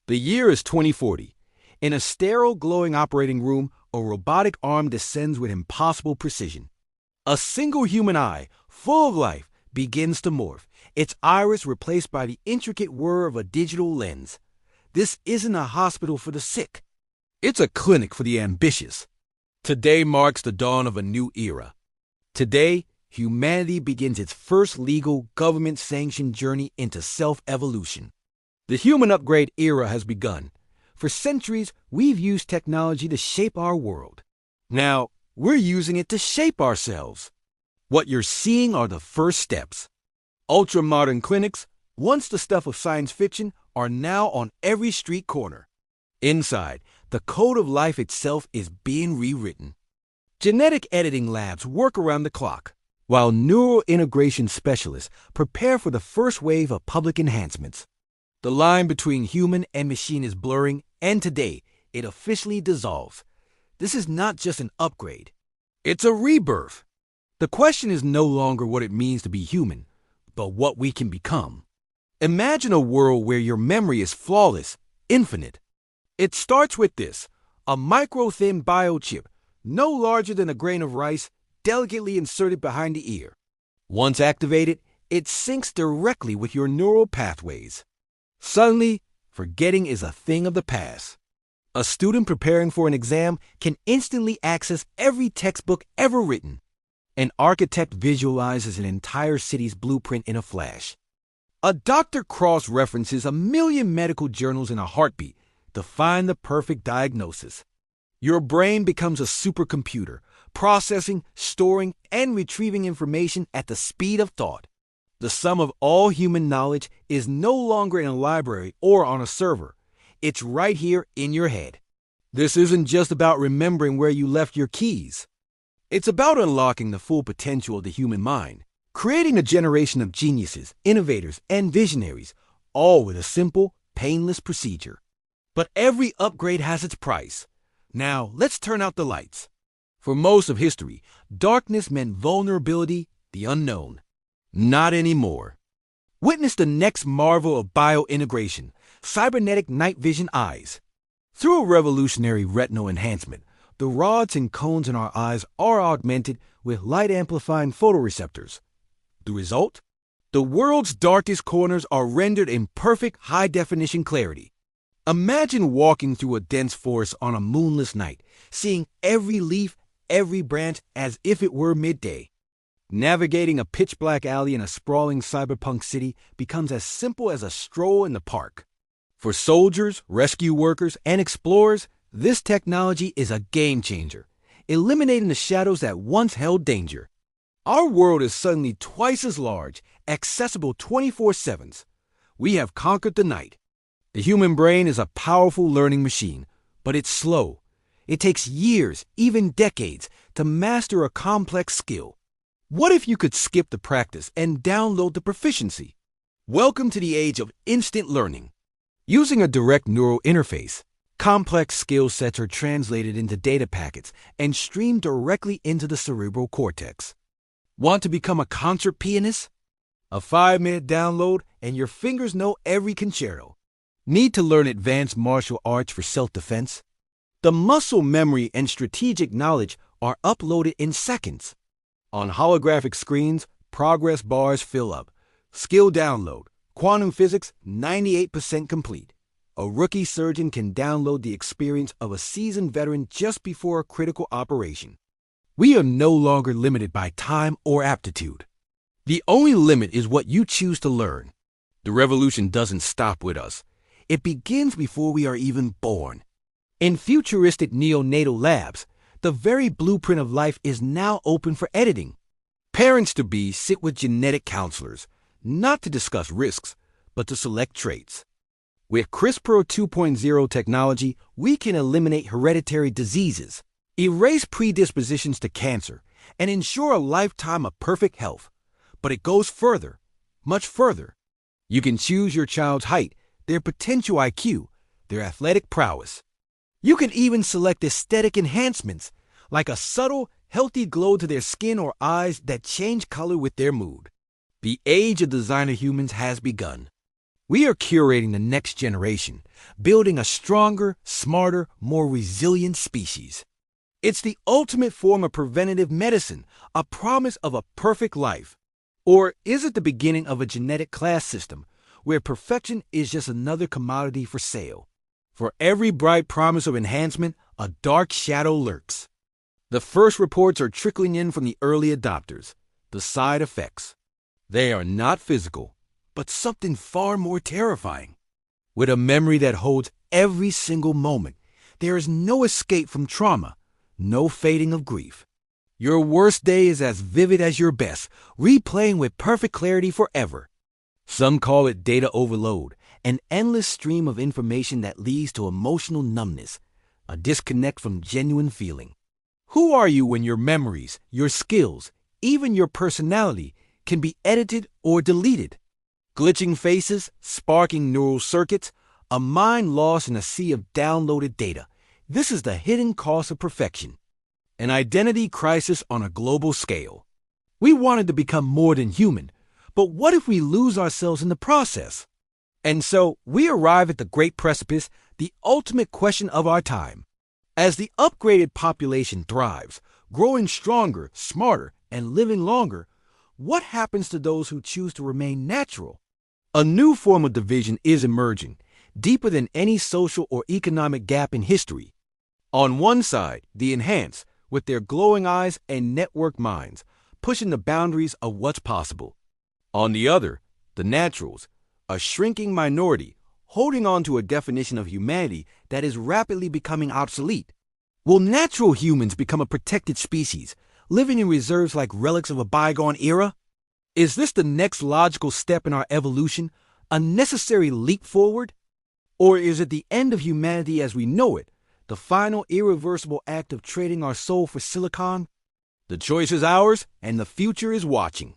The year is 2040. In a sterile, glowing operating room, a robotic arm descends with impossible precision. A single human eye, full of life, begins to morph, its iris replaced by the intricate whir of a digital lens. This isn't a hospital for the sick. It's a clinic for the ambitious. Today marks the dawn of a new era. Today, humanity begins its first legal, government-sanctioned journey into self-evolution. The human upgrade era has begun. For centuries, we've used technology to shape our world. Now, we're using it to shape ourselves. What you're seeing are the first steps. Ultra-modern clinics, once the stuff of science fiction, are now on every street corner. Inside, the code of life itself is being rewritten. Genetic editing labs work around the clock, while neural integration specialists prepare for the first wave of public enhancements. The line between human and machine is blurring, and today, it officially dissolves. This is not just an upgrade. It's a rebirth. The question is no longer what it means to be human, but what we can become. Imagine a world where your memory is flawless, infinite. It starts with this, a micro-thin biochip, no larger than a grain of rice, delicately inserted behind the ear. Once activated, it syncs directly with your neural pathways. Suddenly, forgetting is a thing of the past. A student preparing for an exam can instantly access every textbook ever written. An architect visualizes an entire city's blueprint in a flash. A doctor cross-references 1,000,000 medical journals in a heartbeat to find the perfect diagnosis. Your brain becomes a supercomputer, processing, storing, and retrieving information at the speed of thought. The sum of all human knowledge is no longer in a library or on a server. It's right here in your head. This isn't just about remembering where you left your keys. It's about unlocking the full potential of the human mind, creating a generation of geniuses, innovators, and visionaries, all with a simple, painless procedure. But every upgrade has its price. Now, let's turn out the lights. For most of history, darkness meant vulnerability, the unknown. Not anymore. Witness the next marvel of biointegration, cybernetic night vision eyes. Through a revolutionary retinal enhancement, the rods and cones in our eyes are augmented with light-amplifying photoreceptors. The result? The world's darkest corners are rendered in perfect high-definition clarity. Imagine walking through a dense forest on a moonless night, seeing every leaf, every branch as if it were midday. Navigating a pitch-black alley in a sprawling cyberpunk city becomes as simple as a stroll in the park. For soldiers, rescue workers, and explorers, this technology is a game-changer, eliminating the shadows that once held danger. Our world is suddenly twice as large, accessible 24/7. We have conquered the night. The human brain is a powerful learning machine, but it's slow. It takes years, even decades, to master a complex skill. What if you could skip the practice and download the proficiency? Welcome to the age of instant learning. Using a direct neural interface, complex skill sets are translated into data packets and streamed directly into the cerebral cortex. Want to become a concert pianist? A 5-minute download and your fingers know every concerto. Need to learn advanced martial arts for self-defense? The muscle memory and strategic knowledge are uploaded in seconds. On holographic screens, progress bars fill up. Skill download. Quantum physics, 98% complete. A rookie surgeon can download the experience of a seasoned veteran just before a critical operation. We are no longer limited by time or aptitude. The only limit is what you choose to learn. The revolution doesn't stop with us. It begins before we are even born. In futuristic neonatal labs, the very blueprint of life is now open for editing. Parents-to-be sit with genetic counselors, not to discuss risks, but to select traits. With CRISPR 2.0 technology, we can eliminate hereditary diseases, erase predispositions to cancer, and ensure a lifetime of perfect health. But it goes further, much further. You can choose your child's height, their potential IQ, their athletic prowess. You can even select aesthetic enhancements, like a subtle, healthy glow to their skin or eyes that change color with their mood. The age of designer humans has begun. We are curating the next generation, building a stronger, smarter, more resilient species. It's the ultimate form of preventative medicine, a promise of a perfect life. Or is it the beginning of a genetic class system where perfection is just another commodity for sale? For every bright promise of enhancement, a dark shadow lurks. The first reports are trickling in from the early adopters, the side effects. They are not physical, but something far more terrifying. With a memory that holds every single moment, there is no escape from trauma, no fading of grief. Your worst day is as vivid as your best, replaying with perfect clarity forever. Some call it data overload, an endless stream of information that leads to emotional numbness, a disconnect from genuine feeling. Who are you when your memories, your skills, even your personality can be edited or deleted? Glitching faces, sparking neural circuits, a mind lost in a sea of downloaded data. This is the hidden cost of perfection. An identity crisis on a global scale. We wanted to become more than human, but what if we lose ourselves in the process? And so we arrive at the great precipice, the ultimate question of our time. As the upgraded population thrives, growing stronger, smarter, and living longer, what happens to those who choose to remain natural? A new form of division is emerging, deeper than any social or economic gap in history. On one side, the enhanced, with their glowing eyes and networked minds, pushing the boundaries of what's possible. On the other, the naturals, a shrinking minority, holding on to a definition of humanity that is rapidly becoming obsolete. Will natural humans become a protected species, living in reserves like relics of a bygone era? Is this the next logical step in our evolution, a necessary leap forward? Or is it the end of humanity as we know it, the final irreversible act of trading our soul for silicon? The choice is ours, and the future is watching.